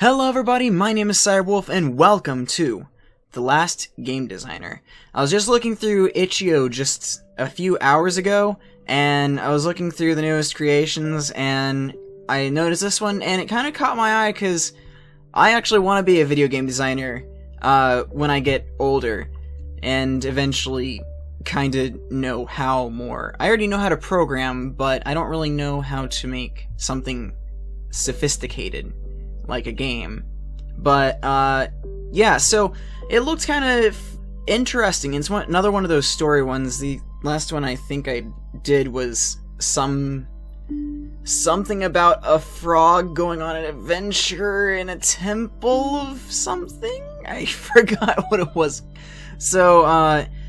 Hello everybody, my name is Cyberwolf and welcome to The Last Game Designer. I was just looking through Itch.io just a few hours ago, and I was looking through the newest creations, and I noticed this one, and it kind of caught my eye because I actually want to be a video game designer when I get older, and eventually kind of know how more. I already know how to program, but I don't really know how to make something sophisticated like a game. But yeah, so it looked kind of interesting. It's another one of those story ones. The last one I think I did was something about a frog going on an adventure in a temple of something. I forgot what it was. So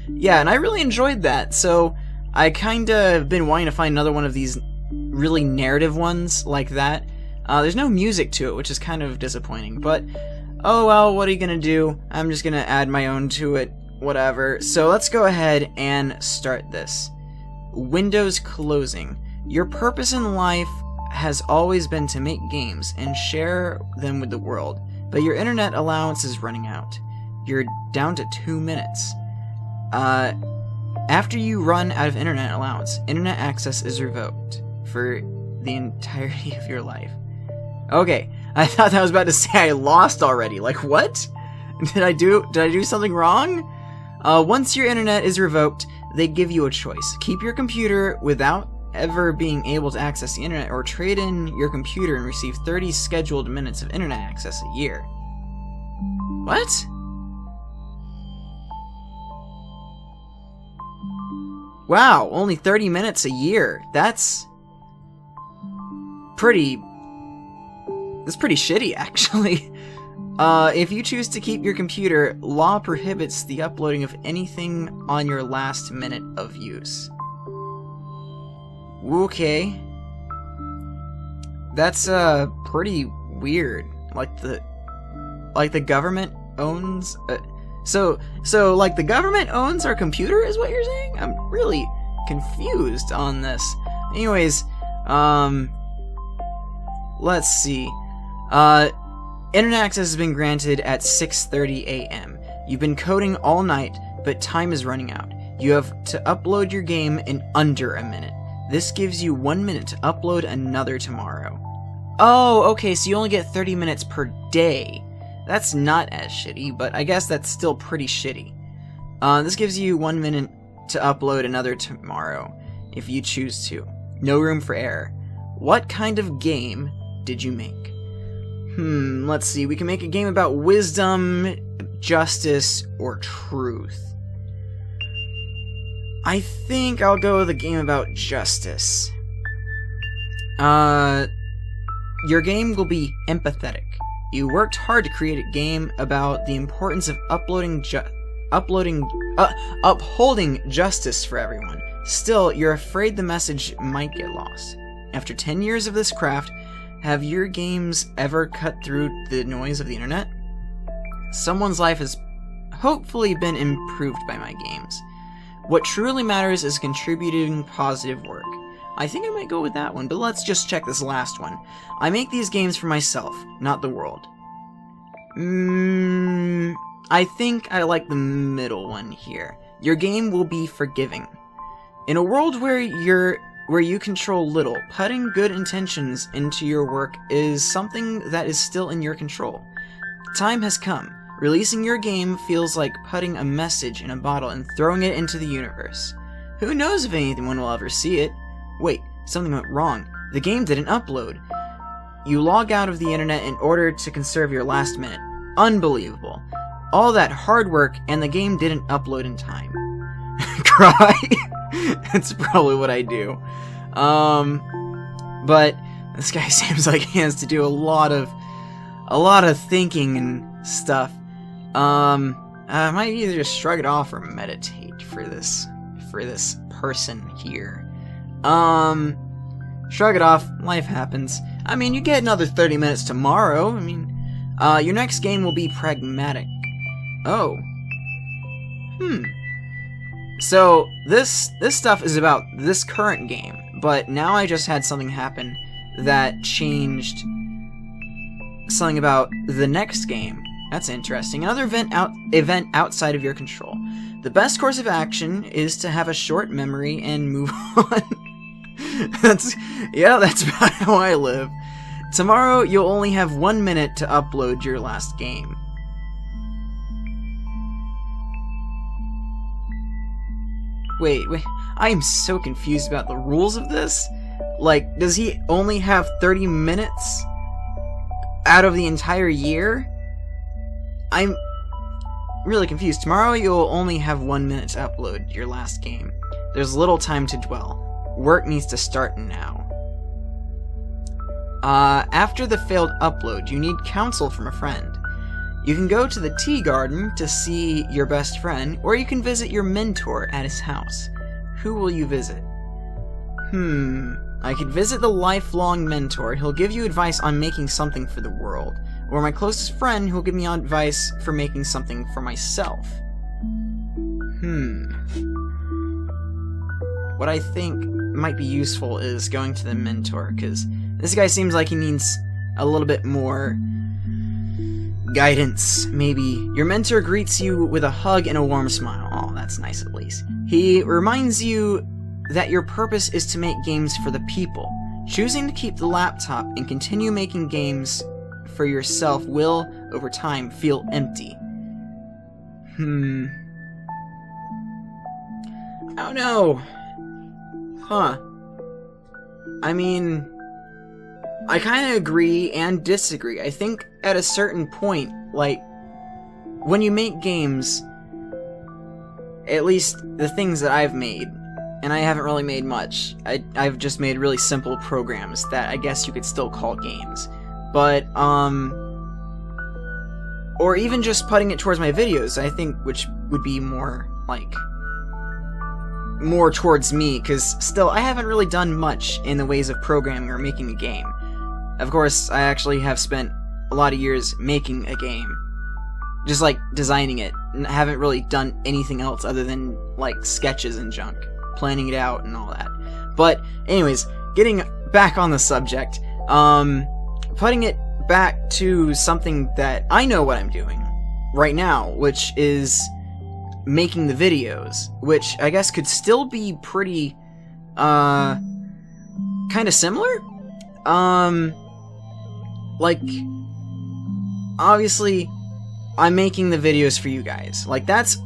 yeah, and I really enjoyed that. So I kind of been wanting to find another one of these really narrative ones like that. There's no music to it, which is kind of disappointing, but oh well, what are you gonna do? I'm just gonna add my own to it, whatever. So let's go ahead and start this. Windows closing. Your purpose in life has always been to make games and share them with the world, but your internet allowance is running out. You're down to 2 minutes. After you run out of internet allowance, internet access is revoked for the entirety of your life. Okay, I thought that was about to say I lost already. Like, what? Did I do something wrong? Once your internet is revoked, they give you a choice. Keep your computer without ever being able to access the internet, or trade in your computer and receive 30 scheduled minutes of internet access a year. What? Wow, only 30 minutes a year. That's pretty shitty, actually. If you choose to keep your computer, law prohibits the uploading of anything on your last minute of use. Okay. That's, pretty weird. Like the government owns... So, like, the government owns our computer, is what you're saying? I'm really confused on this. Anyways, let's see. Internet access has been granted at 6:30 a.m. You've been coding all night, but time is running out. You have to upload your game in under a minute. This gives you 1 minute to upload another tomorrow. Oh, okay, so you only get 30 minutes per day. That's not as shitty, but I guess that's still pretty shitty. This gives you 1 minute to upload another tomorrow, if you choose to. No room for error. What kind of game did you make? Let's see. We can make a game about wisdom, justice, or truth. I think I'll go with a game about justice. Your game will be empathetic. You worked hard to create a game about the importance of upholding justice for everyone. Still, you're afraid the message might get lost. After 10 years of this craft, have your games ever cut through the noise of the internet? Someone's life has hopefully been improved by my games. What truly matters is contributing positive work. I think I might go with that one, but let's just check this last one. I make these games for myself, not the world. I think I like the middle one here. Your game will be forgiving. In a world where you control little, putting good intentions into your work is something that is still in your control. Time has come. Releasing your game feels like putting a message in a bottle and throwing it into the universe. Who knows if anyone will ever see it? Wait, something went wrong. The game didn't upload. You log out of the internet in order to conserve your last minute. Unbelievable. All that hard work and the game didn't upload in time. Cry? That's probably what I do. But this guy seems like he has to do a lot of thinking and stuff. I might either just shrug it off or meditate for this person here. Shrug it off, life happens. I mean, you get another 30 minutes tomorrow. I mean, your next game will be pragmatic. Oh. So, this stuff is about this current game, but now I just had something happen that changed something about the next game. That's interesting. Another event outside of your control. The best course of action is to have a short memory and move on. That's about how I live. Tomorrow, you'll only have 1 minute to upload your last game. Wait, I am so confused about the rules of this. Like, does he only have 30 minutes out of the entire year? I'm really confused. Tomorrow, you'll only have 1 minute to upload your last game. There's little time to dwell. Work needs to start now. After the failed upload, you need counsel from a friend. You can go to the tea garden to see your best friend, or you can visit your mentor at his house. Who will you visit? I could visit the lifelong mentor. He'll give you advice on making something for the world. Or my closest friend who'll give me advice for making something for myself. What I think might be useful is going to the mentor, because this guy seems like he needs a little bit more guidance, maybe. Your mentor greets you with a hug and a warm smile. Oh, that's nice at least. He reminds you that your purpose is to make games for the people. Choosing to keep the laptop and continue making games for yourself will, over time, feel empty. Oh no! I mean, I kind of agree and disagree. I think at a certain point, like, when you make games, at least the things that I've made, and I haven't really made much, I've just made really simple programs that I guess you could still call games. But, or even just putting it towards my videos, I think, which would be more, like, more towards me, because still, I haven't really done much in the ways of programming or making a game. Of course, I actually have spent a lot of years making a game. Just, like, designing it, and haven't really done anything else other than, like, sketches and junk. Planning it out and all that. But, anyways, getting back on the subject, putting it back to something that I know what I'm doing right now, which is making the videos, which I guess could still be pretty, kind of similar? Like, obviously, I'm making the videos for you guys. Like, that's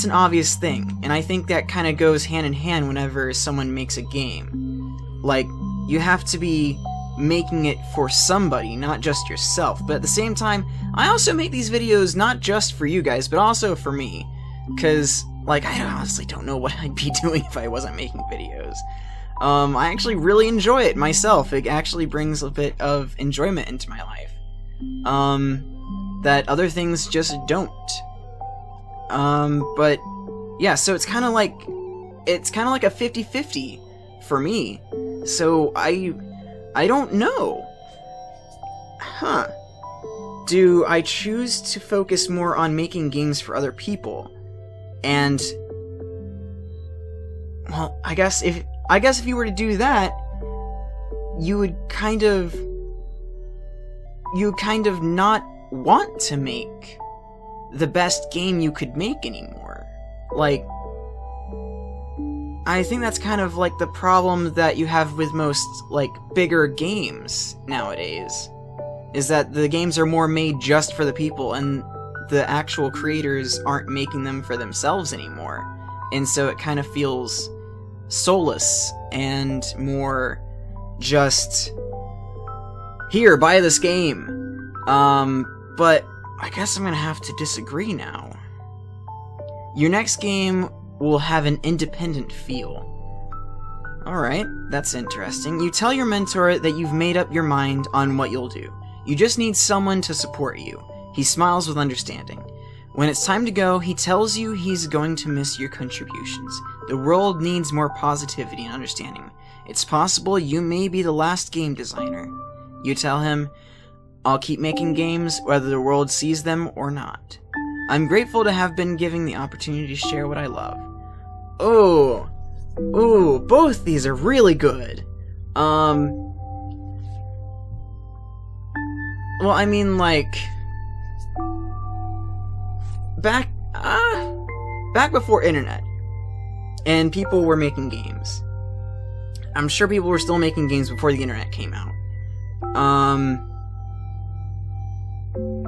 an obvious thing, and I think that kind of goes hand in hand whenever someone makes a game. Like, you have to be making it for somebody, not just yourself. But at the same time, I also make these videos not just for you guys, but also for me. Because, like, I honestly don't know what I'd be doing if I wasn't making videos. I actually really enjoy it myself. It actually brings a bit of enjoyment into my life. That other things just don't. But, yeah, so it's kind of like a 50-50 for me. So, I don't know. Do I choose to focus more on making games for other people? And, well, I guess if you were to do that, you would kind of not want to make the best game you could make anymore. Like, I think that's kind of like the problem that you have with most, like, bigger games nowadays, is that the games are more made just for the people, and the actual creators aren't making them for themselves anymore. And so it kind of feels soulless and more just, here, buy this game. But I guess I'm gonna have to disagree now. Your next game will have an independent feel. Alright, that's interesting. You tell your mentor that you've made up your mind on what you'll do. You just need someone to support you. He smiles with understanding. When it's time to go, he tells you he's going to miss your contributions. The world needs more positivity and understanding. It's possible you may be the last game designer. You tell him, I'll keep making games whether the world sees them or not. I'm grateful to have been given the opportunity to share what I love. Ooh, both these are really good. Well, I mean, like, back before internet, and people were making games. I'm sure people were still making games before the internet came out.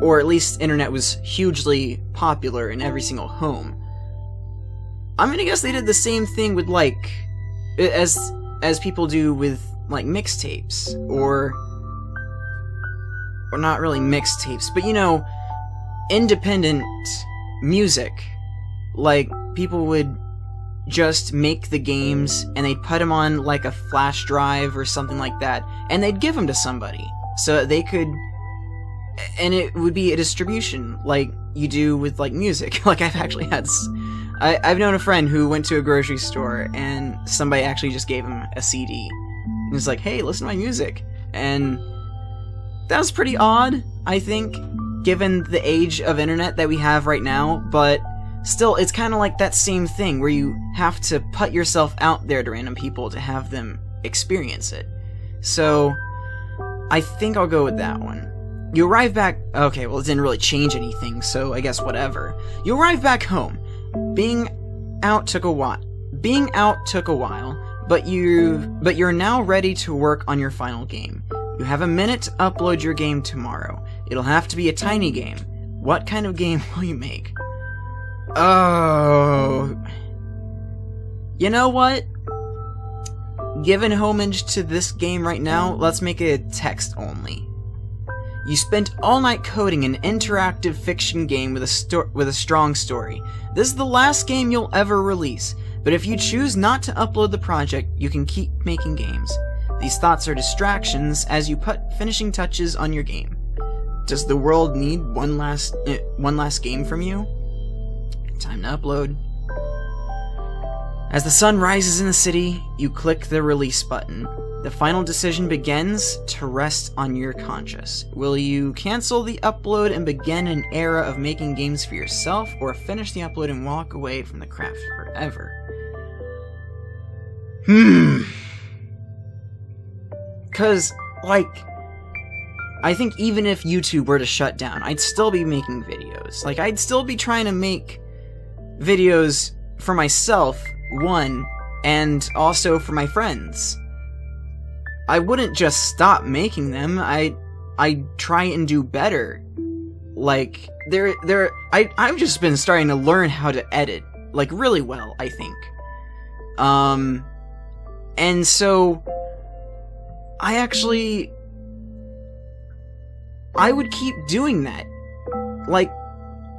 Or at least internet was hugely popular in every single home. I'm gonna guess they did the same thing with, like, as people do with, like, mixtapes, or not really mixtapes, but, you know, independent music. Like, people would just make the games, and they'd put them on, like, a flash drive or something like that, and they'd give them to somebody, so that they could... And it would be a distribution, like you do with, like, music. Like, I've actually had... I've known a friend who went to a grocery store, and somebody actually just gave him a CD. And was like, hey, listen to my music. And that was pretty odd, I think, given the age of internet that we have right now, but still, it's kind of like that same thing, where you have to put yourself out there to random people to have them experience it. So, I think I'll go with that one. You arrive back... Okay, well, it didn't really change anything, so I guess whatever. You arrive back home. Being out took a while, but you're now ready to work on your final game. You have a minute to upload your game tomorrow. It'll have to be a tiny game. What kind of game will you make? Oh... You know what? Given homage to this game right now, let's make it text only. You spent all night coding an interactive fiction game with a strong story. This is the last game you'll ever release, but if you choose not to upload the project, you can keep making games. These thoughts are distractions as you put finishing touches on your game. Does the world need one last game from you? Time to upload. As the sun rises in the city, you click the release button. The final decision begins to rest on your conscience. Will you cancel the upload and begin an era of making games for yourself, or finish the upload and walk away from the craft forever? Because, like, I think even if YouTube were to shut down, I'd still be making videos. Like, I'd still be trying to make videos for myself, one, and also for my friends. I wouldn't just stop making them. I'd try and do better. Like, I've just been starting to learn how to edit, like, really well, I think. And so, I would keep doing that. Like,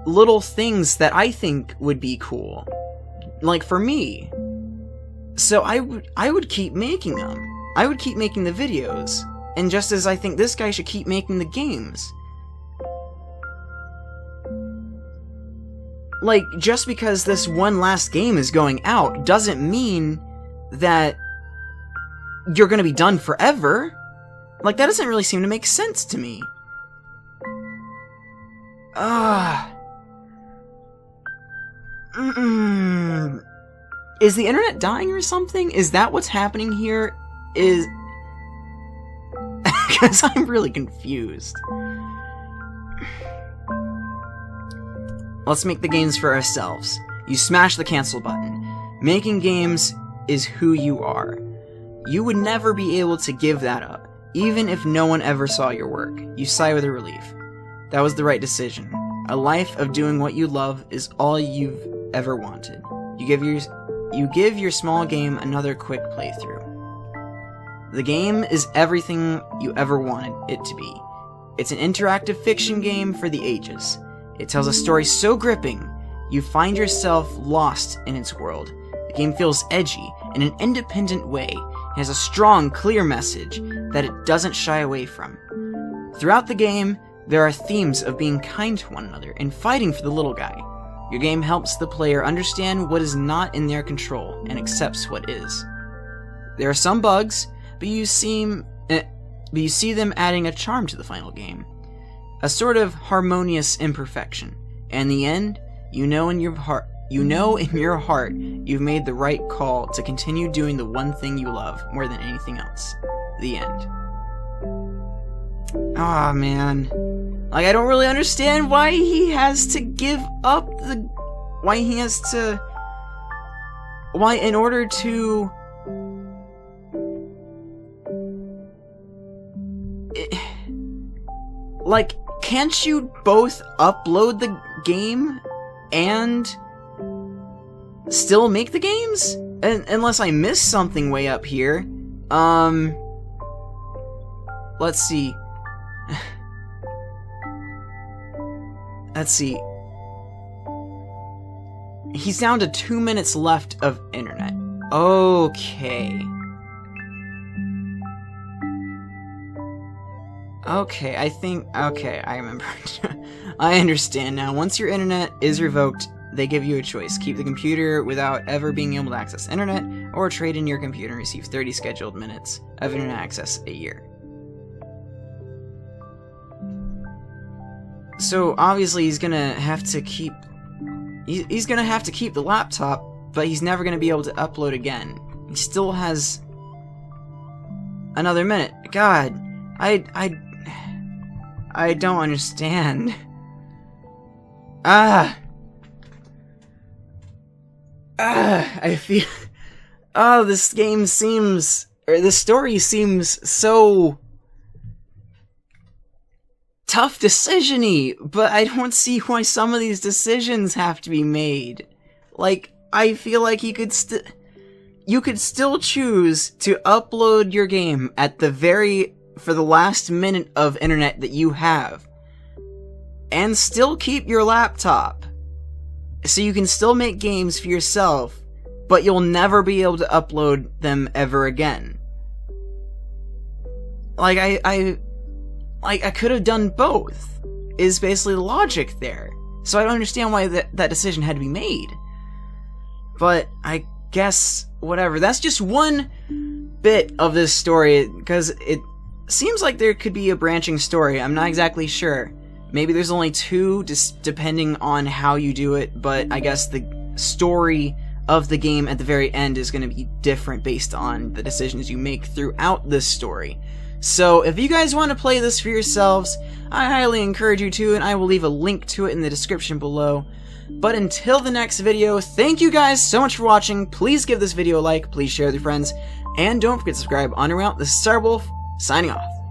little things that I think would be cool. Like, for me. So I would keep making them. I would keep making the videos, and just as I think this guy should keep making the games. Like, just because this one last game is going out doesn't mean that you're gonna be done forever. Like, that doesn't really seem to make sense to me. Is the internet dying or something? Is that what's happening here? Because I'm really confused. Let's make the games for ourselves. You smash the cancel button. Making games is who you are. You would never be able to give that up, even if no one ever saw your work. You sigh with relief. That was the right decision. A life of doing what you love is all you've ever wanted. You give your small game another quick playthrough. The game is everything you ever wanted it to be. It's an interactive fiction game for the ages. It tells a story so gripping, you find yourself lost in its world. The game feels edgy in an independent way. It has a strong, clear message that it doesn't shy away from. Throughout the game, there are themes of being kind to one another and fighting for the little guy. Your game helps the player understand what is not in their control and accepts what is. There are some bugs, but you see them adding a charm to the final game. A sort of harmonious imperfection. And in the end, you know in your heart you've made the right call to continue doing the one thing you love more than anything else. The end. Aw, man. Like, I don't really understand why he has to give up the... Why he has to... Why, in order to... Like, can't you both upload the game and still make the games? Unless I missed something way up here. Let's see. Let's see. He's down to 2 minutes left of internet. Okay. Okay, I remember. I understand now. Once your internet is revoked, they give you a choice. Keep the computer without ever being able to access internet, or trade in your computer and receive 30 scheduled minutes of internet access a year. So, obviously, he's gonna have to keep... He's gonna have to keep the laptop, but he's never gonna be able to upload again. He still has... another minute. God, I don't understand. I feel... Oh, this game seems... Or this story seems so... tough decision-y, but I don't see why some of these decisions have to be made. Like, I feel like you could still choose to upload your game at the for the last minute of internet that you have, and still keep your laptop, so you can still make games for yourself, but you'll never be able to upload them ever again. Like, I could have done both, is basically the logic there. So I don't understand why that decision had to be made. But I guess, whatever. That's just one bit of this story, because it seems like there could be a branching story. I'm not exactly sure. Maybe there's only two, just depending on how you do it, but I guess the story of the game at the very end is going to be different based on the decisions you make throughout this story. So, if you guys want to play this for yourselves, I highly encourage you to, and I will leave a link to it in the description below. But until the next video, thank you guys so much for watching. Please give this video a like, please share with your friends, and don't forget to subscribe on your way out. This is Starwolf, signing off.